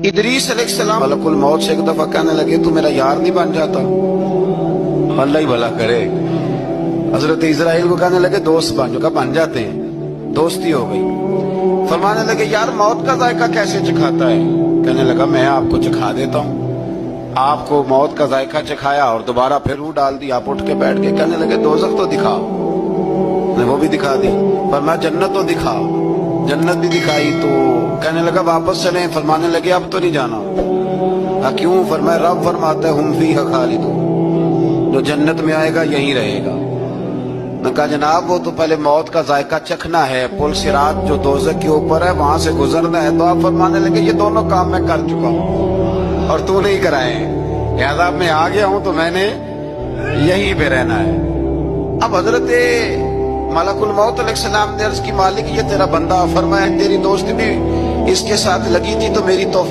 ادریس علیہ السلام ملک الموت سے ایک دفعہ کہنے لگے تو میرا یار نہیں بن جاتا؟ اللہ ہی بھلا کرے۔ حضرت اسرائیل کو کہنے لگے دوست بن جو، کہا بن جاتے ہیں، دوستی ہو گئی۔ فرمانے لگے یار موت کا ذائقہ کیسے چکھاتا ہے؟ کہنے لگا میں آپ کو چکھا دیتا ہوں۔ آپ کو موت کا ذائقہ چکھایا اور دوبارہ پھر روح ڈال دی۔ آپ اٹھ کے بیٹھ کے کہنے لگے دوزخ تو دکھاؤ، نے وہ بھی دکھا دی۔ فرمایا جنت تو دکھاؤ، جنت بھی دکھائی۔ تو کہنے لگا واپس چلیں، فرمانے لگے اب تو نہیں جانا۔ کیوں؟ فرمایا رب فرماتا ہے ہم فیہا خالدون، جو جنت میں آئے گا یہیں رہے گا۔ میں کہا جناب وہ تو پہلے موت کا ذائقہ چکھنا ہے، پل صراط جو دوزخ کے اوپر ہے وہاں سے گزرنا ہے۔ تو آپ فرمانے لگے یہ دونوں کام میں کر چکا ہوں اور تو نہیں کرائے ہیں، لہذا میں آ گیا ہوں تو میں نے یہیں پہ رہنا ہے۔ اب حضرت ملک الموت علیہ السلام نے عرض کی مالک یہ تیرا بندہ، فرمایا تیری دوستی بھی اس کے ساتھ لگی تھی تو میری توفیق